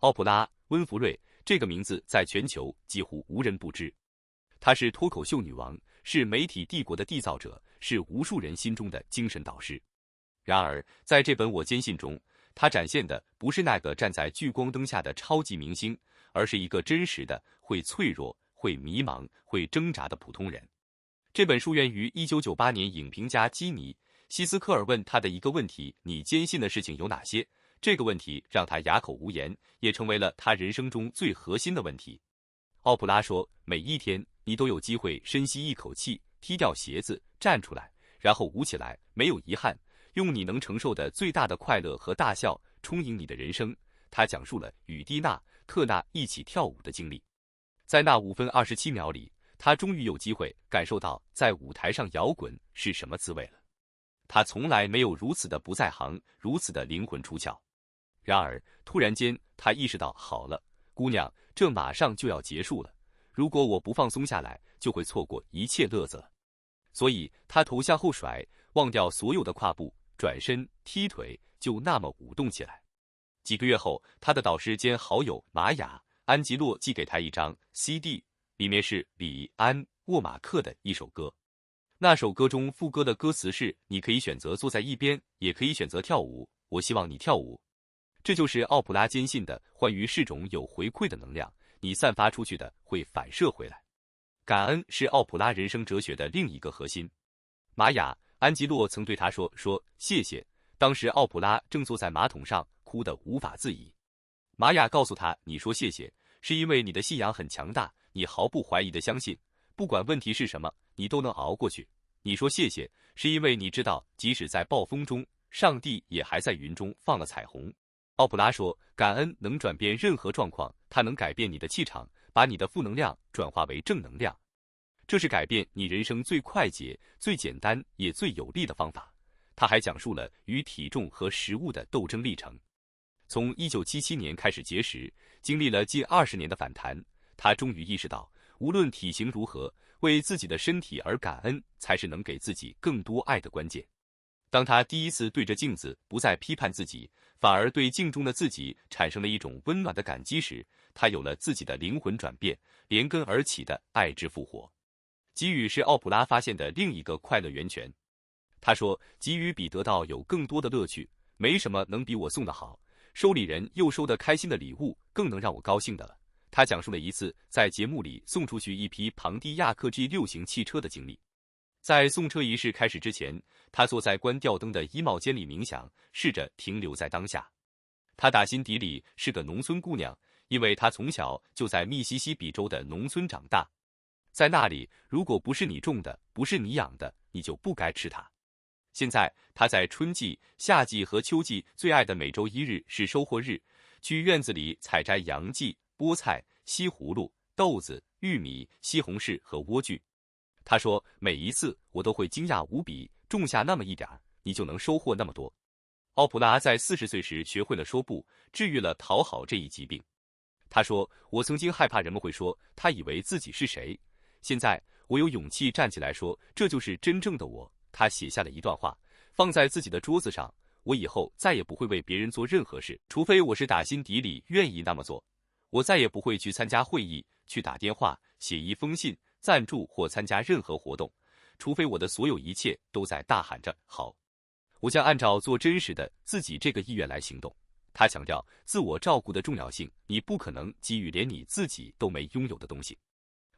奥普拉·温弗瑞这个名字在全球几乎无人不知，她是脱口秀女王，是媒体帝国的缔造者，是无数人心中的精神导师。然而，在这本《我坚信》中，她展现的不是那个站在聚光灯下的超级明星，而是一个真实的、会脆弱、会迷茫、会挣扎的普通人。这本书源于1998年影评家基尼·希斯科尔问他的一个问题：你坚信的事情有哪些？这个问题让他哑口无言，也成为了他人生中最核心的问题。奥普拉说，每一天你都有机会深吸一口气，踢掉鞋子，站出来，然后舞起来，没有遗憾，用你能承受的最大的快乐和大笑充盈你的人生。他讲述了与蒂娜·特纳一起跳舞的经历。在那5分27秒里，他终于有机会感受到在舞台上摇滚是什么滋味了。他从来没有如此的不在行，如此的灵魂出窍。然而，突然间，他意识到，好了，姑娘，这马上就要结束了。如果我不放松下来，就会错过一切乐子。所以，他头向后甩，忘掉所有的跨步、转身、踢腿，就那么舞动起来。几个月后，他的导师兼好友玛雅·安吉洛寄给他一张 CD， 里面是里安·沃马克的一首歌。那首歌中副歌的歌词是：你可以选择坐在一边，也可以选择跳舞，我希望你跳舞。这就是奥普拉坚信的，欢愉是种有回馈的能量，你散发出去的会反射回来。感恩是奥普拉人生哲学的另一个核心。玛雅·安吉洛曾对他说谢谢。当时奥普拉正坐在马桶上，哭得无法自已。玛雅告诉他，你说谢谢是因为你的信仰很强大，你毫不怀疑地相信，不管问题是什么，你都能熬过去。你说谢谢是因为你知道，即使在暴风中，上帝也还在云中放了彩虹。奥普拉说，感恩能转变任何状况，它能改变你的气场，把你的负能量转化为正能量。这是改变你人生最快捷、最简单也最有力的方法。他还讲述了与体重和食物的斗争历程。从1977年开始节食，经历了近20年的反弹，他终于意识到，无论体型如何，为自己的身体而感恩，才是能给自己更多爱的关键。当他第一次对着镜子不再批判自己，反而对镜中的自己产生了一种温暖的感激时，他有了自己的灵魂转变，连根而起的爱之复活。给予是奥普拉发现的另一个快乐源泉。他说，给予比得到有更多的乐趣，没什么能比我送的好，收礼人又收得开心的礼物更能让我高兴的了。他讲述了一次在节目里送出去一批庞蒂亚克 G6型汽车的经历。在送车仪式开始之前，他坐在关吊灯的衣帽间里冥想，试着停留在当下。他打心底里是个农村姑娘，因为她从小就在密西西比州的农村长大。在那里，如果不是你种的，不是你养的，你就不该吃它。现在，他在春季、夏季和秋季最爱的每周1日是收获日，去院子里采摘洋蓟、菠菜、西葫芦、豆子、玉米、西红柿和莴苣。他说，每一次我都会惊讶无比，种下那么一点儿，你就能收获那么多。奥普拉在40岁时学会了说不，治愈了讨好这一疾病。他说，我曾经害怕人们会说他以为自己是谁，现在我有勇气站起来说，这就是真正的我。他写下了一段话，放在自己的桌子上，我以后再也不会为别人做任何事，除非我是打心底里愿意那么做。我再也不会去参加会议，去打电话，写一封信，赞助或参加任何活动，除非我的所有一切都在大喊着好。我将按照做真实的自己这个意愿来行动。他强调自我照顾的重要性，你不可能给予连你自己都没拥有的东西。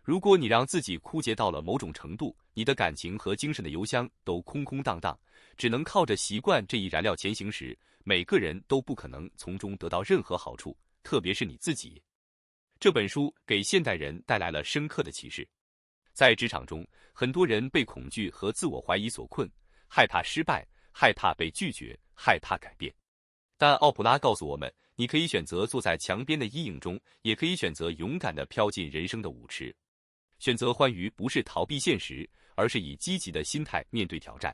如果你让自己枯竭到了某种程度，你的感情和精神的油箱都空空荡荡，只能靠着习惯这一燃料前行时，每个人都不可能从中得到任何好处，特别是你自己。这本书给现代人带来了深刻的启示。在职场中，很多人被恐惧和自我怀疑所困，害怕失败，害怕被拒绝，害怕改变。但奥普拉告诉我们，你可以选择坐在墙边的阴影中，也可以选择勇敢地飘进人生的舞池。选择欢愉不是逃避现实，而是以积极的心态面对挑战。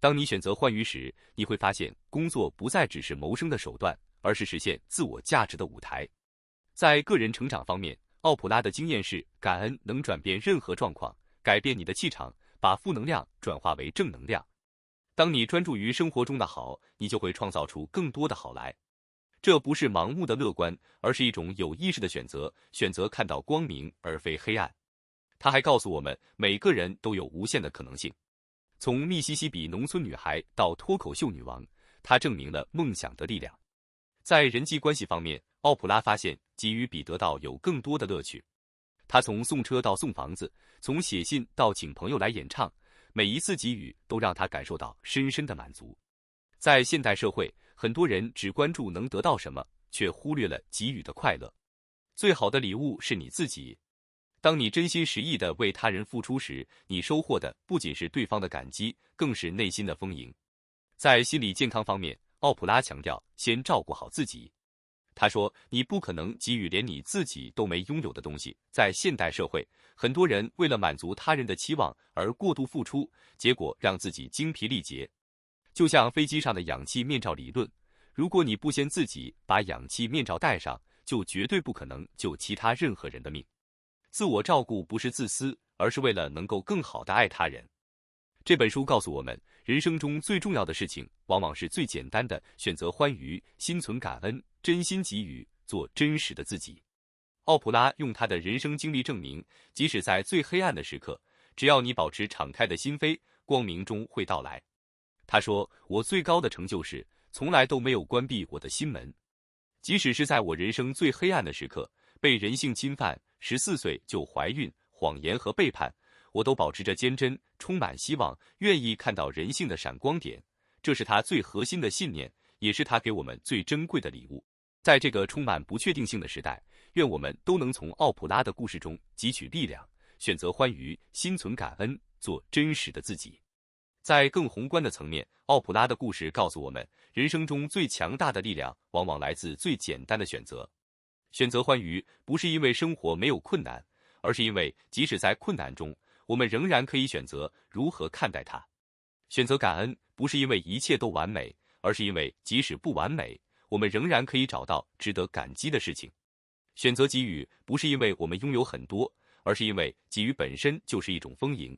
当你选择欢愉时，你会发现工作不再只是谋生的手段，而是实现自我价值的舞台。在个人成长方面，奥普拉的经验是，感恩能转变任何状况，改变你的气场，把负能量转化为正能量。当你专注于生活中的好，你就会创造出更多的好来。这不是盲目的乐观，而是一种有意识的选择，选择看到光明而非黑暗。他还告诉我们，每个人都有无限的可能性。从密西西比农村女孩到脱口秀女王，她证明了梦想的力量。在人际关系方面，奥普拉发现给予比得到有更多的乐趣。他从送车到送房子，从写信到请朋友来演唱，每一次给予都让他感受到深深的满足。在现代社会，很多人只关注能得到什么，却忽略了给予的快乐。最好的礼物是你自己。当你真心实意地为他人付出时，你收获的不仅是对方的感激，更是内心的丰盈。在心理健康方面，奥普拉强调先照顾好自己。他说，你不可能给予连你自己都没拥有的东西。在现代社会，很多人为了满足他人的期望而过度付出，结果让自己精疲力竭。就像飞机上的氧气面罩理论，如果你不先自己把氧气面罩戴上，就绝对不可能救其他任何人的命。自我照顾不是自私，而是为了能够更好地爱他人。这本书告诉我们，人生中最重要的事情，往往是最简单的，选择欢愉，心存感恩，真心给予，做真实的自己。奥普拉用他的人生经历证明，即使在最黑暗的时刻，只要你保持敞开的心扉，光明终会到来。他说，我最高的成就是从来都没有关闭我的心门。即使是在我人生最黑暗的时刻，被人性侵犯，14岁就怀孕，谎言和背叛，我都保持着坚贞，充满希望，愿意看到人性的闪光点。这是他最核心的信念，也是他给我们最珍贵的礼物。在这个充满不确定性的时代，愿我们都能从奥普拉的故事中汲取力量，选择欢愉，心存感恩，做真实的自己。在更宏观的层面，奥普拉的故事告诉我们，人生中最强大的力量往往来自最简单的选择。选择欢愉，不是因为生活没有困难，而是因为即使在困难中，我们仍然可以选择如何看待它。选择感恩，不是因为一切都完美，而是因为即使不完美，我们仍然可以找到值得感激的事情。选择给予，不是因为我们拥有很多，而是因为给予本身就是一种丰盈。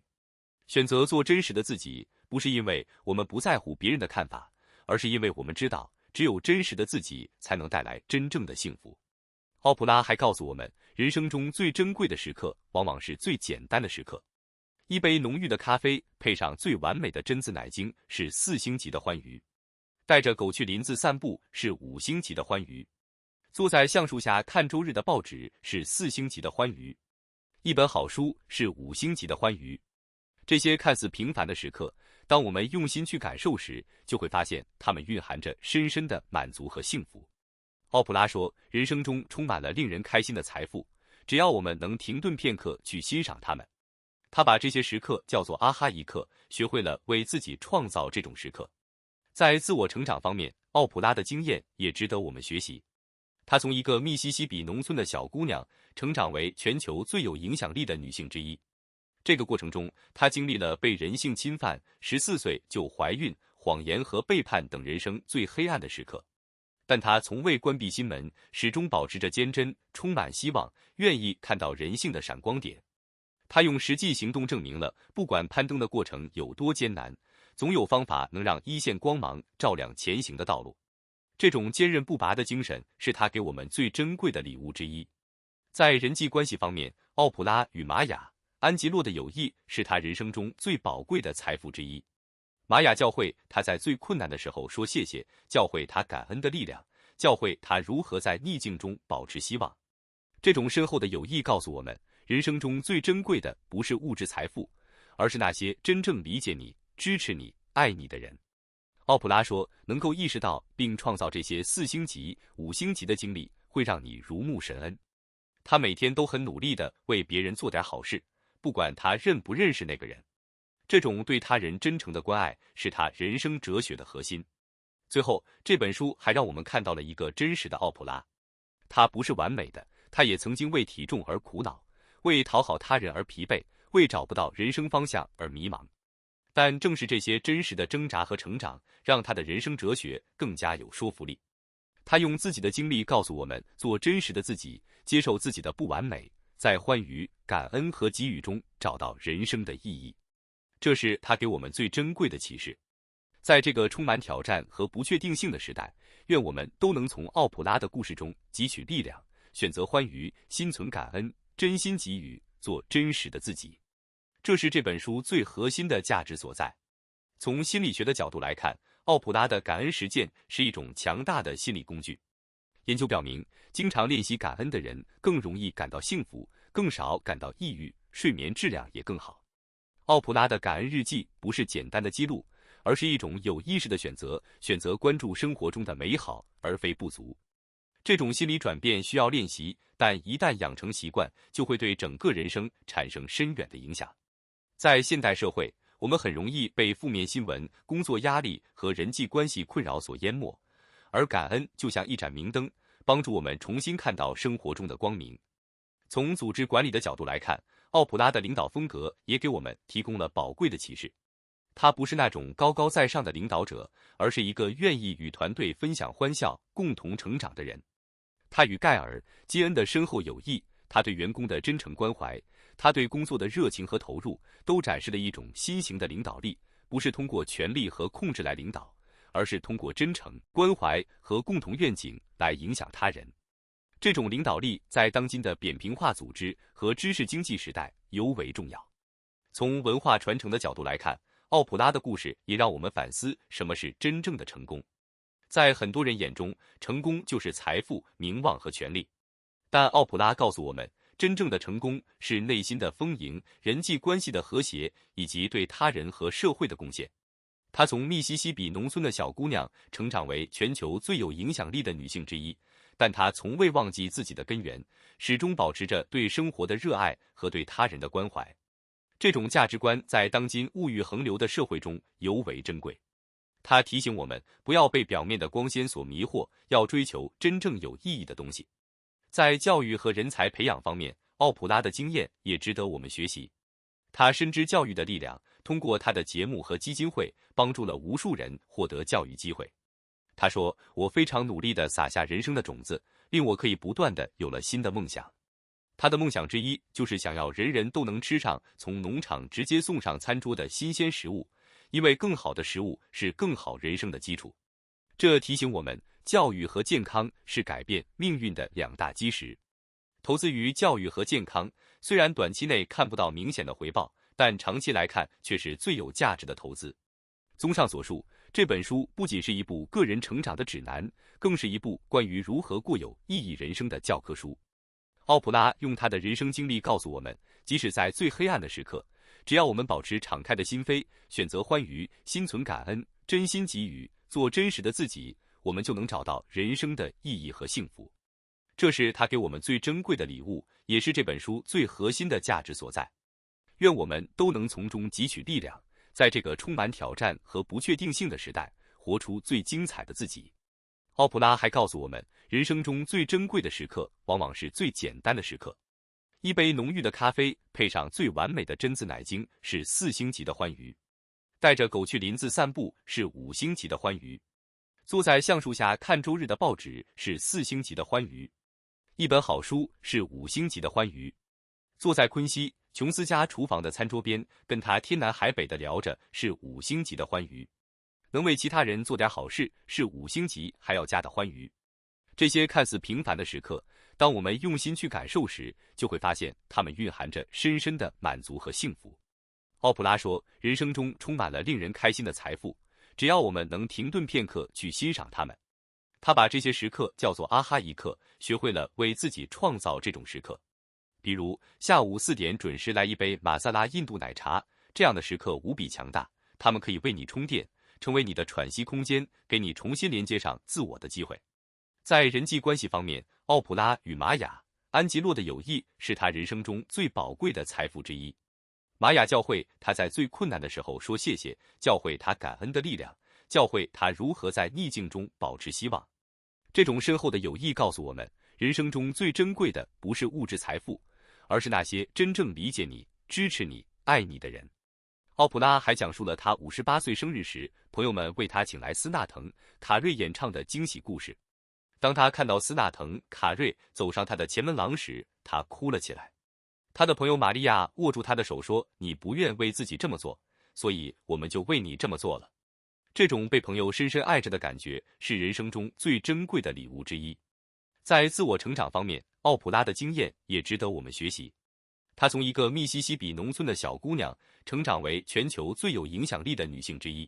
选择做真实的自己，不是因为我们不在乎别人的看法，而是因为我们知道，只有真实的自己才能带来真正的幸福。奥普拉还告诉我们，人生中最珍贵的时刻，往往是最简单的时刻。一杯浓郁的咖啡，配上最完美的榛子奶精，是4星级的欢愉；带着狗去林子散步，是5星级的欢愉；坐在橡树下看周日的报纸，是4星级的欢愉；一本好书，是5星级的欢愉。这些看似平凡的时刻，当我们用心去感受时，就会发现它们蕴含着深深的满足和幸福。奥普拉说，人生中充满了令人开心的财富，只要我们能停顿片刻去欣赏它们。他把这些时刻叫做阿哈一刻，学会了为自己创造这种时刻。在自我成长方面，奥普拉的经验也值得我们学习。她从一个密西西比农村的小姑娘，成长为全球最有影响力的女性之一。这个过程中，她经历了被人性侵犯、14岁就怀孕、谎言和背叛等人生最黑暗的时刻。但她从未关闭心门，始终保持着坚贞，充满希望，愿意看到人性的闪光点。她用实际行动证明了，不管攀登的过程有多艰难，总有方法能让一线光芒照亮前行的道路。这种坚韧不拔的精神，是她给我们最珍贵的礼物之一。在人际关系方面，奥普拉与玛雅·安吉洛的友谊是他人生中最宝贵的财富之一。玛雅教会他在最困难的时候说谢谢，教会他感恩的力量，教会他如何在逆境中保持希望。这种深厚的友谊告诉我们，人生中最珍贵的不是物质财富，而是那些真正理解你、支持你、爱你的人。奥普拉说，能够意识到并创造这些4星级、5星级的经历，会让你如沐神恩。他每天都很努力地为别人做点好事，不管他认不认识那个人。这种对他人真诚的关爱，是他人生哲学的核心。最后，这本书还让我们看到了一个真实的奥普拉。他不是完美的，他也曾经为体重而苦恼，为讨好他人而疲惫，为找不到人生方向而迷茫。但正是这些真实的挣扎和成长，让他的人生哲学更加有说服力。他用自己的经历告诉我们，做真实的自己，接受自己的不完美，在欢愉、感恩和给予中找到人生的意义。这是他给我们最珍贵的启示。在这个充满挑战和不确定性的时代，愿我们都能从奥普拉的故事中汲取力量，选择欢愉，心存感恩，真心给予，做真实的自己。这是这本书最核心的价值所在。从心理学的角度来看，奥普拉的感恩实践是一种强大的心理工具。研究表明，经常练习感恩的人更容易感到幸福，更少感到抑郁，睡眠质量也更好。奥普拉的感恩日记不是简单的记录，而是一种有意识的选择，选择关注生活中的美好，而非不足。这种心理转变需要练习，但一旦养成习惯，就会对整个人生产生深远的影响。在现代社会，我们很容易被负面新闻、工作压力和人际关系困扰所淹没，而感恩就像一盏明灯，帮助我们重新看到生活中的光明。从组织管理的角度来看，奥普拉的领导风格也给我们提供了宝贵的启示。他不是那种高高在上的领导者，而是一个愿意与团队分享欢笑、共同成长的人。他与盖尔·基恩的深厚友谊，他对员工的真诚关怀，他对工作的热情和投入，都展示了一种新型的领导力，不是通过权力和控制来领导，而是通过真诚、关怀和共同愿景来影响他人。这种领导力在当今的扁平化组织和知识经济时代尤为重要。从文化传承的角度来看，奥普拉的故事也让我们反思什么是真正的成功。在很多人眼中，成功就是财富、名望和权力，但奥普拉告诉我们，真正的成功是内心的丰盈、人际关系的和谐以及对他人和社会的贡献。她从密西西比农村的小姑娘成长为全球最有影响力的女性之一，但她从未忘记自己的根源，始终保持着对生活的热爱和对他人的关怀。这种价值观在当今物欲横流的社会中尤为珍贵。它提醒我们不要被表面的光鲜所迷惑，要追求真正有意义的东西。在教育和人才培养方面，奥普拉的经验也值得我们学习。他深知教育的力量，通过他的节目和基金会，帮助了无数人获得教育机会。他说：“我非常努力地撒下人生的种子，令我可以不断地有了新的梦想。”他的梦想之一就是想要人人都能吃上从农场直接送上餐桌的新鲜食物，因为更好的食物是更好人生的基础。这提醒我们，教育和健康是改变命运的两大基石。投资于教育和健康，虽然短期内看不到明显的回报，但长期来看却是最有价值的投资。综上所述，这本书不仅是一部个人成长的指南，更是一部关于如何过有意义人生的教科书。奥普拉用他的人生经历告诉我们，即使在最黑暗的时刻，只要我们保持敞开的心扉，选择欢愉，心存感恩，真心给予，做真实的自己，我们就能找到人生的意义和幸福。这是他给我们最珍贵的礼物，也是这本书最核心的价值所在。愿我们都能从中汲取力量，在这个充满挑战和不确定性的时代，活出最精彩的自己。奥普拉还告诉我们，人生中最珍贵的时刻，往往是最简单的时刻。一杯浓郁的咖啡，配上最完美的榛子奶精，是4星级的欢愉；带着狗去林子散步，是5星级的欢愉；坐在橡树下看周日的报纸，是4星级的欢愉；一本好书是5星级的欢愉；坐在昆西·琼斯家厨房的餐桌边，跟他天南海北的聊着，是5星级的欢愉；能为其他人做点好事，是5星级还要加的欢愉。这些看似平凡的时刻，当我们用心去感受时，就会发现它们蕴含着深深的满足和幸福。奥普拉说，人生中充满了令人开心的财富，只要我们能停顿片刻去欣赏它们。他把这些时刻叫做阿哈一刻，学会了为自己创造这种时刻。比如下午4点准时来一杯玛萨拉印度奶茶，这样的时刻无比强大，它们可以为你充电，成为你的喘息空间，给你重新连接上自我的机会。在人际关系方面，奥普拉与玛雅·安吉洛的友谊是他人生中最宝贵的财富之一。玛雅教会他在最困难的时候说谢谢，教会他感恩的力量，教会他如何在逆境中保持希望。这种深厚的友谊告诉我们，人生中最珍贵的不是物质财富，而是那些真正理解你、支持你、爱你的人。奥普拉还讲述了他58岁生日时，朋友们为他请来斯纳腾·卡瑞演唱的惊喜故事。当他看到斯纳腾·卡瑞走上他的前门廊时，他哭了起来。他的朋友玛利亚握住他的手说：“你不愿为自己这么做，所以我们就为你这么做了。”这种被朋友深深爱着的感觉，是人生中最珍贵的礼物之一。在自我成长方面，奥普拉的经验也值得我们学习。她从一个密西西比农村的小姑娘，成长为全球最有影响力的女性之一。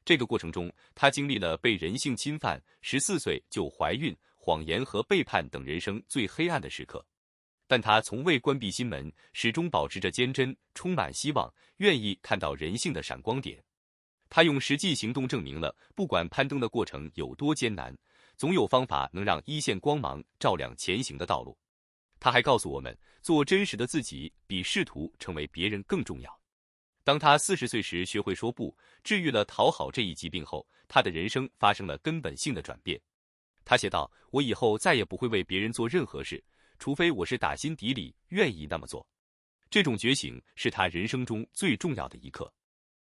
这个过程中，她经历了被人性侵犯、14岁就怀孕、谎言和背叛等人生最黑暗的时刻。但她从未关闭心门，始终保持着坚贞，充满希望，愿意看到人性的闪光点。她用实际行动证明了，不管攀登的过程有多艰难，总有方法能让一线光芒照亮前行的道路。她还告诉我们，做真实的自己比试图成为别人更重要。当她40岁时学会说不，治愈了讨好这一疾病后，她的人生发生了根本性的转变。她写道：“我以后再也不会为别人做任何事，除非我是打心底里愿意那么做。”这种觉醒是她人生中最重要的一课。